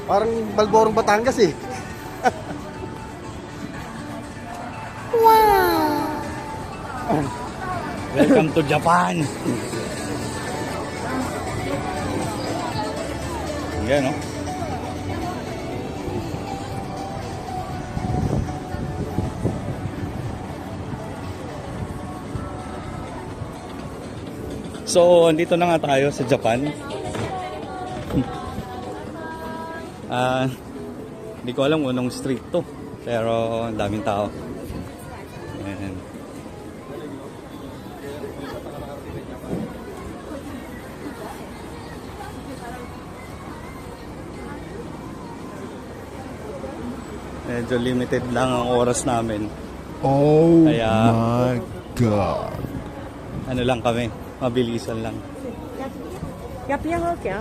Parang Balborong Batangas eh. Welcome to Japan. Yan, no? So, andito na nga tayo sa Japan. Hindi ko alam kung anong street to. Pero, ang daming tao. Ayan. Medyo limited lang ang oras namin. Oh Kaya- my God. Ano lang kami, mabilisan lang.要编好点。